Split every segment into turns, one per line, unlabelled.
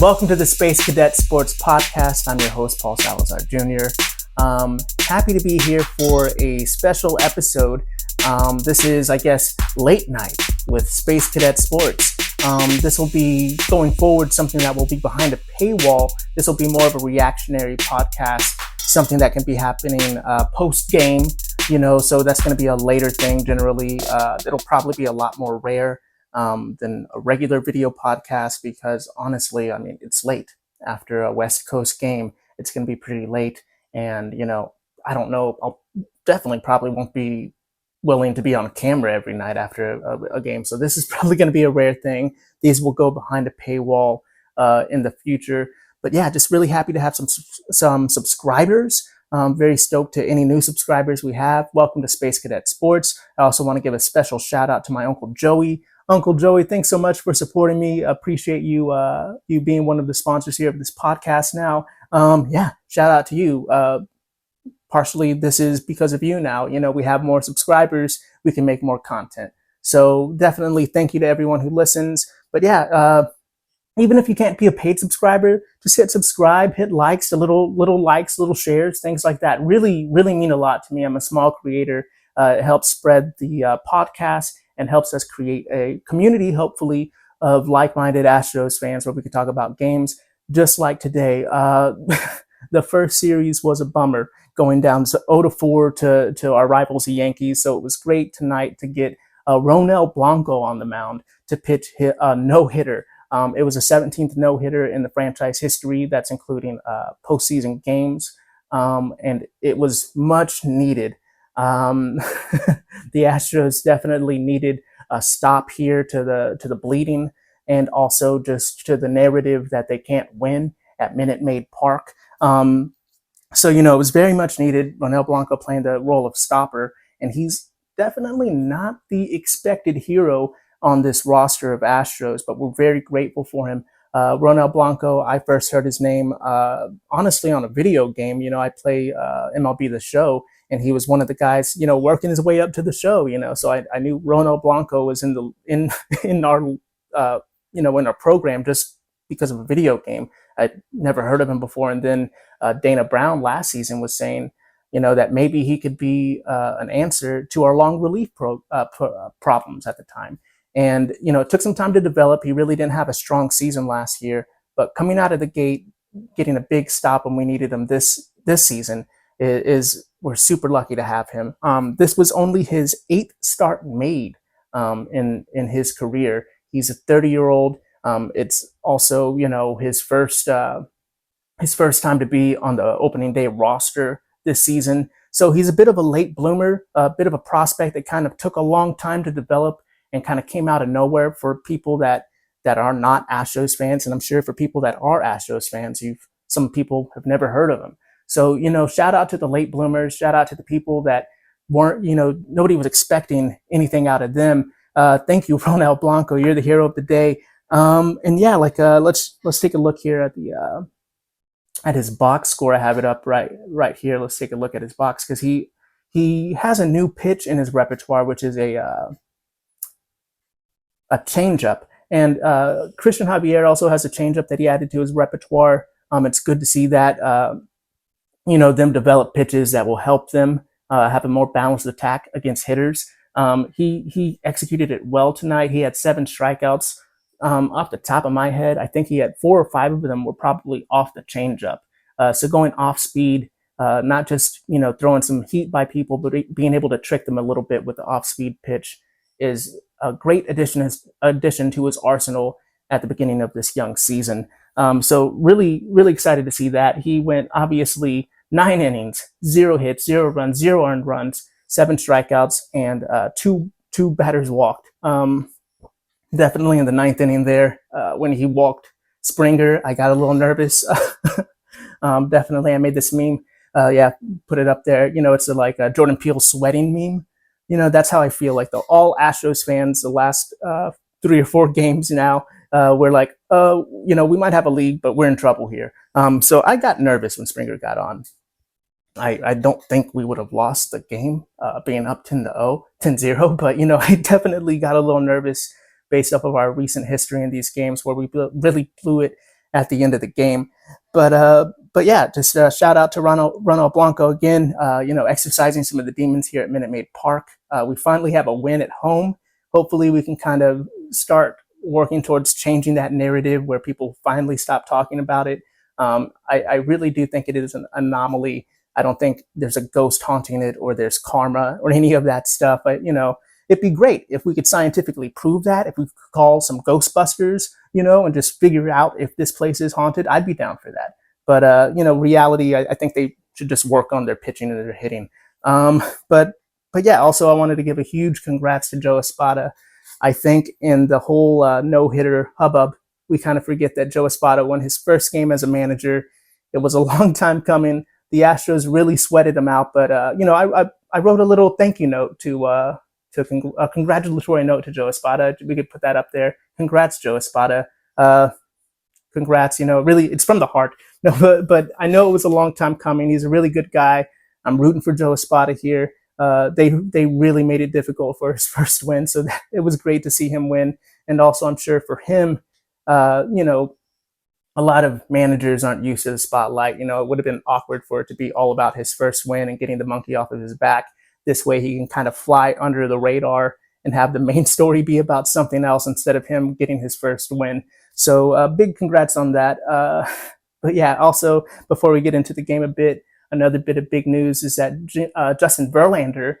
Welcome to the Space Cadet Sports Podcast. I'm your host, Paul Salazar Jr. Happy to be here for a special episode. This is, I guess, late night with Space Cadet Sports. This will be, going forward, something that will be behind a paywall. This will be more of a reactionary podcast, something that can be happening post-game, so that's going to be a later thing generally. It'll probably be a lot more rare than a regular video podcast because honestly, it's late after a West Coast game. It's going to be pretty late. And, I don't know, I'll definitely probably won't be willing to be on camera every night after a game. So this is probably going to be a rare thing. These will go behind a paywall in the future. But yeah, just really happy to have some subscribers. Very stoked to any new subscribers we have. Welcome to Space Cadet Sports. I also want to give a special shout out to my Uncle Joey. Uncle Joey, thanks so much for supporting me. Appreciate you you being one of the sponsors here of this podcast now. Shout out to you. Partially, this is because of you now. We have more subscribers. We can make more content. So definitely thank you to everyone who listens. But yeah, even if you can't be a paid subscriber, just hit subscribe, hit likes, little likes, little shares, things like that. Really, really mean a lot to me. I'm a small creator. It helps spread the podcast and helps us create a community, hopefully, of like-minded Astros fans where we can talk about games just like today. The first series was a bummer, going down 0-4 to our rivals, the Yankees. So it was great tonight to get Ronel Blanco on the mound to pitch a no-hitter. It was a 17th no-hitter in the franchise history. That's including postseason games. And it was much needed. The Astros definitely needed a stop here to the bleeding, and also just to the narrative that they can't win at Minute Maid Park. So it was very much needed. Ronel Blanco playing the role of stopper, and he's definitely not the expected hero on this roster of Astros, but we're very grateful for him. Ronel Blanco, I first heard his name, honestly, on a video game. I play MLB The Show, and he was one of the guys, working his way up to the show, so I knew Ronel Blanco was in our, in our program just because of a video game. I'd never heard of him before. And then Dana Brown last season was saying, that maybe he could be an answer to our long relief problems at the time. And, it took some time to develop. He really didn't have a strong season last year, but coming out of the gate, getting a big stop when we needed him this season we're super lucky to have him. This was only his 8th start made in his career. He's a 30-year-old. It's also, his first time to be on the opening day roster this season. So he's a bit of a late bloomer, a bit of a prospect that kind of took a long time to develop and kind of came out of nowhere for people that are not Astros fans. And I'm sure for people that are Astros fans, some people have never heard of him. So, shout out to the late bloomers, shout out to the people that weren't, nobody was expecting anything out of them. Thank you, Ronel Blanco. You're the hero of the day. Let's take a look here at his box score. I have it up right here. Let's take a look at his box because he has a new pitch in his repertoire, which is a changeup. And Christian Javier also has a changeup that he added to his repertoire. It's good to see that. Them develop pitches that will help them have a more balanced attack against hitters. He executed it well tonight. He had 7 strikeouts. Off the top of my head, I think he had 4 or 5 of them were probably off the changeup. So going off speed, not just throwing some heat by people, but being able to trick them a little bit with the off speed pitch is a great addition to his arsenal at the beginning of this young season. So really, really excited to see that. He went obviously 9 innings, 0 hits, 0 runs, 0 earned runs, 7 strikeouts, and two batters walked. Definitely in the 9th inning there, when he walked Springer, I got a little nervous. Definitely, I made this meme. Put it up there. It's like a Jordan Peele sweating meme. That's how I feel. Like all Astros fans, the last 3 or 4 games now, we're like, we might have a lead, but we're in trouble here. So I got nervous when Springer got on. I don't think we would have lost the game being up 10-0, but I definitely got a little nervous based off of our recent history in these games where we really blew it at the end of the game. But yeah, just shout out to Ronel Blanco again. Exercising some of the demons here at Minute Maid Park. We finally have a win at home. Hopefully, we can kind of start working towards changing that narrative where people finally stop talking about it. I really do think it is an anomaly. I don't think there's a ghost haunting it or there's karma or any of that stuff. But, it'd be great if we could scientifically prove that, if we could call some Ghostbusters, and just figure out if this place is haunted. I'd be down for that. But, reality, I think they should just work on their pitching and their hitting. But yeah, also I wanted to give a huge congrats to Joe Espada. I think in the whole no-hitter hubbub, we kind of forget that Joe Espada won his first game as a manager. It was a long time coming. The Astros really sweated him out, but I wrote a little thank you note to a congratulatory note to Joe Espada. We could put that up there. Congrats, Joe Espada. Congrats. Really, it's from the heart. No, but I know it was a long time coming. He's a really good guy. I'm rooting for Joe Espada here. They really made it difficult for his first win, so it was great to see him win. And also, I'm sure for him, a lot of managers aren't used to the spotlight. It would have been awkward for it to be all about his first win and getting the monkey off of his back. This way, he can kind of fly under the radar and have the main story be about something else instead of him getting his first win. So, big congrats on that. But yeah, also before we get into the game a bit. Another bit of big news is that Justin Verlander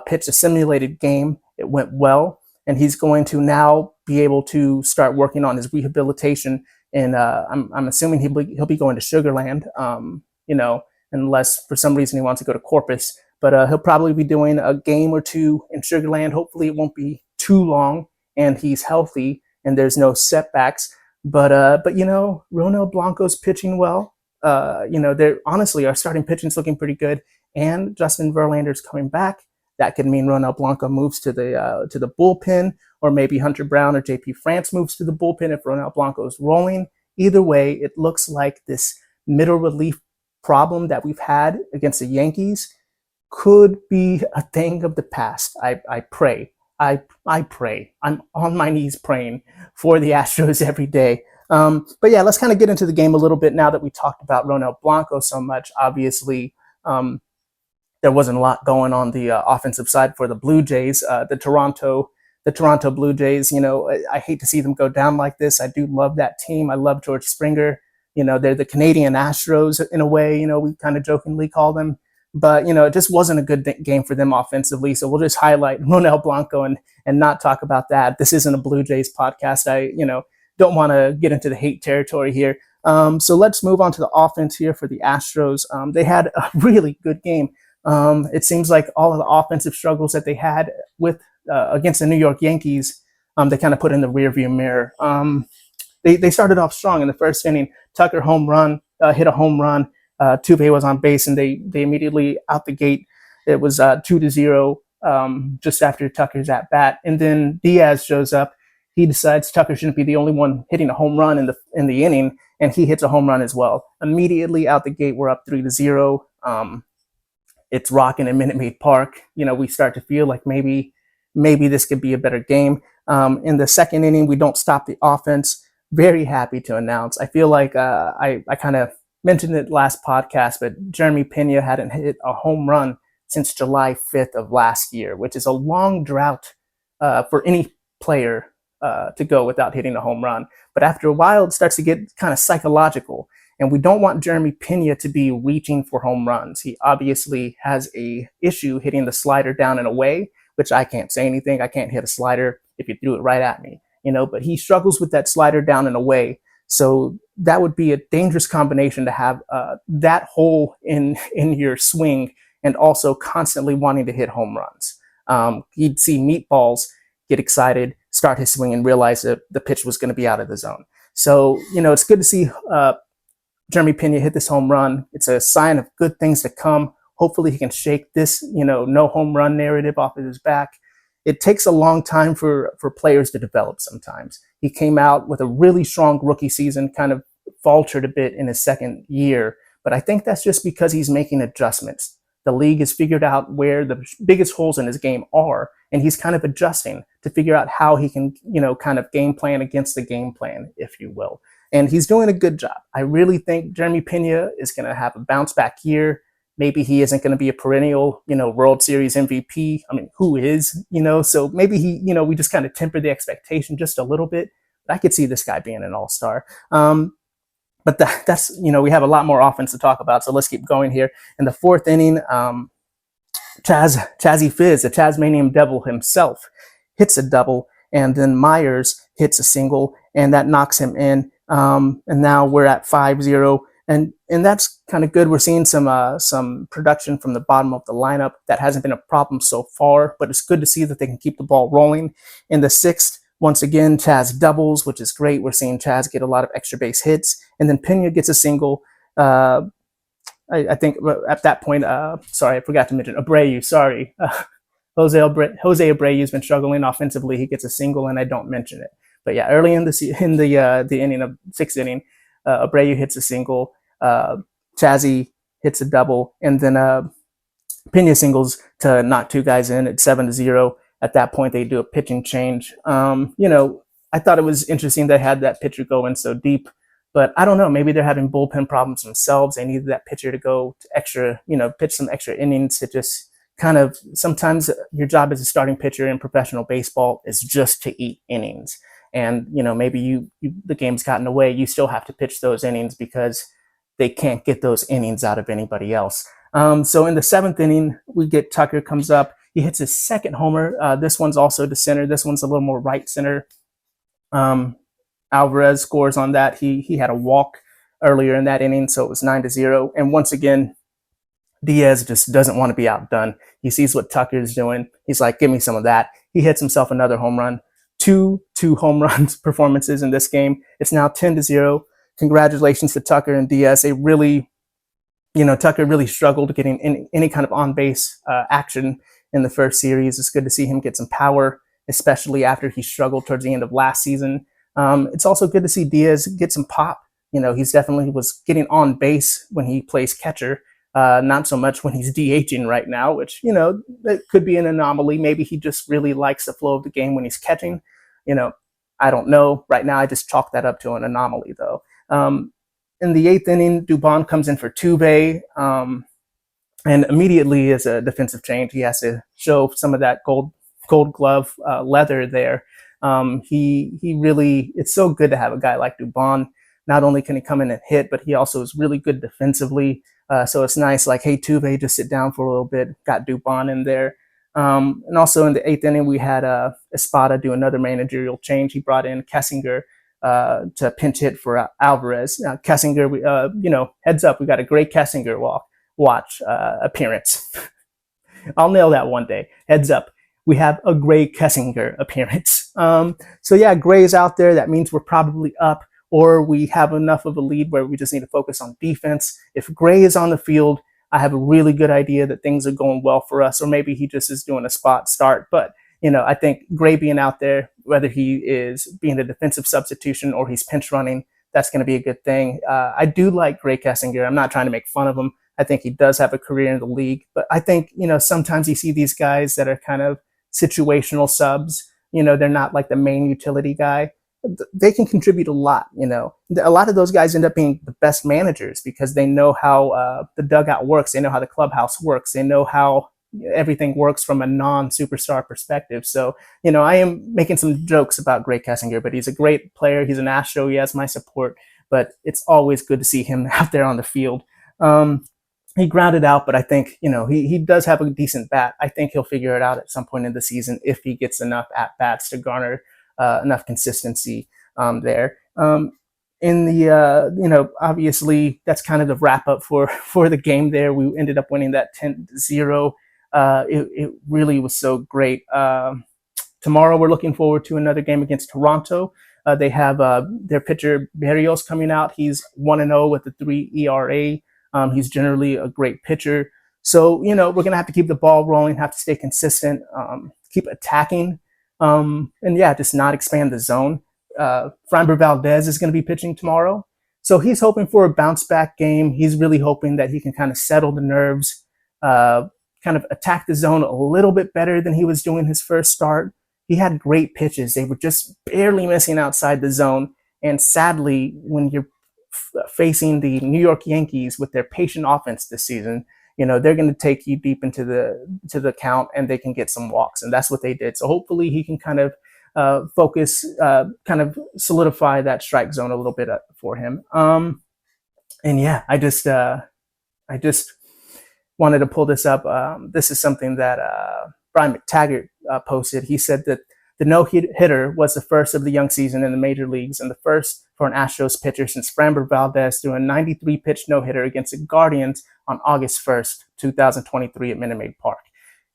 pitched a simulated game. It went well, and he's going to now be able to start working on his rehabilitation. And I'm assuming he'll be going to Sugarland, unless for some reason he wants to go to Corpus. But he'll probably be doing a game or two in Sugarland. Hopefully it won't be too long, and he's healthy, and there's no setbacks. But Ronel Blanco's pitching well. They're honestly, our starting pitching's looking pretty good, and Justin Verlander's coming back. That could mean Ronel Blanco moves to the bullpen, or maybe Hunter Brown or JP France moves to the bullpen if Ronel Blanco's rolling. Either way, it looks like this middle relief problem that we've had against the Yankees could be a thing of the past. I pray. I pray. I'm on my knees praying for the Astros every day. But yeah, let's kind of get into the game a little bit now that we talked about Ronel Blanco so much. Obviously, there wasn't a lot going on the offensive side for the Blue Jays. The Toronto Blue Jays, I hate to see them go down like this. I do love that team. I love George Springer. They're the Canadian Astros in a way, we kind of jokingly call them. But, it just wasn't a good game for them offensively. So we'll just highlight Ronel Blanco and not talk about that. This isn't a Blue Jays podcast. I don't want to get into the hate territory here. So let's move on to the offense here for the Astros. They had a really good game. It seems like all of the offensive struggles that they had with against the New York Yankees, they kind of put in the rearview mirror. They started off strong in the first inning. Tucker hit a home run. Tuve was on base, and they immediately out the gate. It was 2-0 just after Tucker's at bat, and then Diaz shows up. He decides Tucker shouldn't be the only one hitting a home run in the inning, and he hits a home run as well. Immediately out the gate, we're up 3-0. It's rocking in Minute Maid Park. We start to feel like maybe this could be a better game. In the second inning, we don't stop the offense. Very happy to announce. I feel like I kind of mentioned it last podcast, but Jeremy Pena hadn't hit a home run since July 5th of last year, which is a long drought for any player to go without hitting a home run. But after a while, it starts to get kind of psychological. And we don't want Jeremy Pena to be reaching for home runs. He obviously has a issue hitting the slider down and away, which I can't say anything. I can't hit a slider if you threw it right at me, but he struggles with that slider down and away. So that would be a dangerous combination to have that hole in your swing and also constantly wanting to hit home runs. He'd see meatballs, get excited, start his swing, and realize that the pitch was going to be out of the zone. So, it's good to see Jeremy Pena hit this home run. It's a sign of good things to come. Hopefully he can shake this, no home run narrative off of his back. It takes a long time for players to develop sometimes. He came out with a really strong rookie season, kind of faltered a bit in his second year, but I think that's just because he's making adjustments. The league has figured out where the biggest holes in his game are, and he's kind of adjusting to figure out how he can, kind of game plan against the game plan, if you will. and he's doing a good job. I really think Jeremy Pena is going to have a bounce back year. Maybe he isn't going to be a perennial, World Series MVP. I mean, who is, So maybe we just kind of temper the expectation just a little bit. But I could see this guy being an all-star. But that's, we have a lot more offense to talk about. So let's keep going here. In the fourth inning, Chazzy Fizz, the Tasmanian Devil himself, hits a double, and then Myers hits a single, and that knocks him in. And now we're at 5-0, and that's kind of good. We're seeing some production from the bottom of the lineup. That hasn't been a problem so far, but it's good to see that they can keep the ball rolling. In the sixth, once again, Chaz doubles, which is great. We're seeing Chaz get a lot of extra base hits, and then Pena gets a single. I think at that point, sorry, I forgot to mention Abreu. Sorry, Jose Abreu's been struggling offensively. He gets a single, and I don't mention it. But yeah, early in the inning of sixth inning, Abreu hits a single, Chazzy hits a double, and then Pena singles to knock two guys in at 7-0. At that point, they do a pitching change. I thought it was interesting they had that pitcher go in so deep, but I don't know. Maybe they're having bullpen problems themselves. They needed that pitcher to go to extra, pitch some extra innings to just kind of. Sometimes your job as a starting pitcher in professional baseball is just to eat innings. And, maybe the game's gotten away. You still have to pitch those innings because they can't get those innings out of anybody else. So in the seventh inning, we get Tucker comes up. He hits his second homer. This one's also to center. This one's a little more right center. Alvarez scores on that. He had a walk earlier in that inning, so it was 9-0. And once again, Diaz just doesn't want to be outdone. He sees what Tucker is doing. He's like, give me some of that. He hits himself another home run. Two home runs performances in this game. It's now 10-0. Congratulations to Tucker and Diaz. They really, Tucker really struggled getting any kind of on-base action in the first series. It's good to see him get some power, especially after he struggled towards the end of last season. It's also good to see Diaz get some pop. He's definitely was getting on base when he plays catcher. Not so much when he's DHing right now, which, that could be an anomaly. Maybe he just really likes the flow of the game when he's catching. I don't know. Right now, I just chalk that up to an anomaly, though. In the eighth inning, Dubon comes in for Tuve, and immediately as a defensive change, he has to show some of that gold glove leather there. He really, it's so good to have a guy like Dubon. Not only can he come in and hit, but he also is really good defensively. So it's nice, like, hey, Tuve, just sit down for a little bit. Got Dubon in there. And also in the eighth inning, we had Espada do another managerial change. He brought in Kessinger to pinch hit for Alvarez. Kessinger, heads up, we got a great Kessinger watch appearance. I'll nail that one day. Heads up, we have a great Kessinger appearance. So yeah, Gray's out there. That means we're probably up, or we have enough of a lead where we just need to focus on defense. If Gray is on the field, I have a really good idea that things are going well for us, or maybe he just is doing a spot start. But, I think Gray being out there, whether he is being a defensive substitution or he's pinch running, that's going to be a good thing. I do like Gray Kessinger. I'm not trying to make fun of him. I think he does have a career in the league. But I think, sometimes you see these guys that are kind of situational subs. They're not like the main utility guy. They can contribute a lot. A lot of those guys end up being the best managers because they know how the dugout works. They know how the clubhouse works. They know how everything works from a non-superstar perspective. So, I am making some jokes about Gray Kessinger, but he's a great player. He's an Astro. He has my support, but it's always good to see him out there on the field. He grounded out, but I think, he does have a decent bat. I think he'll figure it out at some point in the season if he gets enough at-bats to garner enough consistency there. In the, obviously, that's kind of the wrap-up for the game there. We ended up winning that 10-0. It really was so great. Tomorrow, we're looking forward to another game against Toronto. They have their pitcher, Berrios, coming out. He's 1-0 with a 3 ERA. He's generally a great pitcher. So, we're going to have to keep the ball rolling, have to stay consistent, keep attacking, and yeah, just not expand the zone. Framber Valdez is going to be pitching tomorrow. So he's hoping for a bounce back game. He's really hoping that he can kind of settle the nerves, kind of attack the zone a little bit better than he was doing his first start. He had great pitches. They were just barely missing outside the zone. And sadly, when you're facing the New York Yankees with their patient offense this season, they're going to take you deep into the count, and they can get some walks, and that's what they did. So hopefully he can kind of focus, kind of solidify that strike zone a little bit for him. And yeah, I just wanted to pull this up. This is something that Brian McTaggart posted. He said that the no-hitter was the first of the young season in the major leagues and the first for an Astros pitcher since Framber Valdez threw a 93-pitch no-hitter against the Guardians on August 1st, 2023 at Minute Maid Park.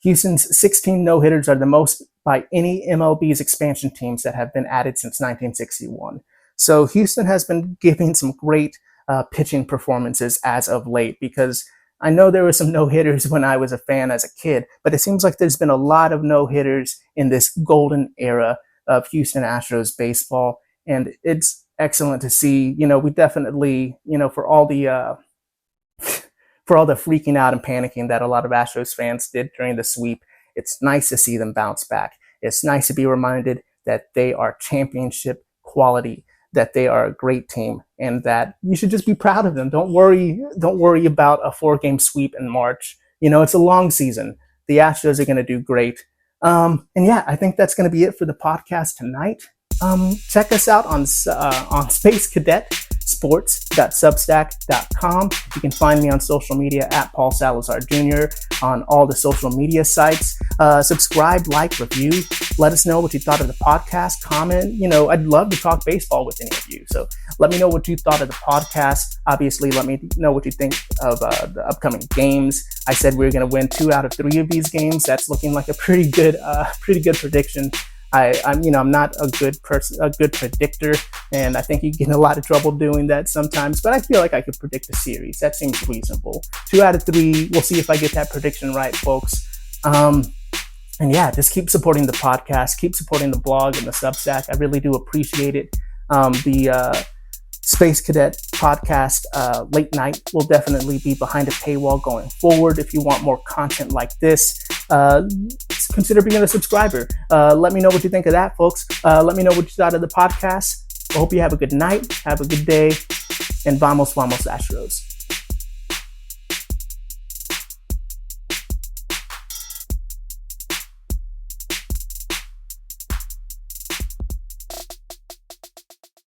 Houston's 16 no-hitters are the most by any MLB's expansion teams that have been added since 1961. So Houston has been giving some great pitching performances as of late, because I know there were some no-hitters when I was a fan as a kid, but it seems like there's been a lot of no-hitters in this golden era of Houston Astros baseball, and it's excellent to see. We definitely, for all the freaking out and panicking that a lot of Astros fans did during the sweep, it's nice to see them bounce back. It's nice to be reminded that they are championship quality, that they are a great team, and that you should just be proud of them. Don't worry about a 4-game sweep in March. It's a long season. The Astros are going to do great. And yeah, I think that's going to be it for the podcast tonight. Check us out on Space Cadet sports.substack.com. You can find me on social media at Paul Salazar Jr. on all the social media sites. Subscribe, like, review. Let us know what you thought of the podcast. Comment. I'd love to talk baseball with any of you. So let me know what you thought of the podcast. Obviously, let me know what you think of the upcoming games. I said we were going to win 2 out of 3 of these games. That's looking like a pretty good prediction. I'm not a good predictor, and I think you get in a lot of trouble doing that sometimes, but I feel like I could predict a series. That seems reasonable. 2 out of 3. We'll see if I get that prediction right, folks. And yeah, just keep supporting the podcast, keep supporting the blog and the Substack. I really do appreciate it. The Space Cadet podcast late night will definitely be behind a paywall going forward. If you want more content like this, consider being a subscriber. Let me know what you think of that, folks. Let me know what you thought of the podcast. I hope you have a good night, have a good day, and vamos Astros.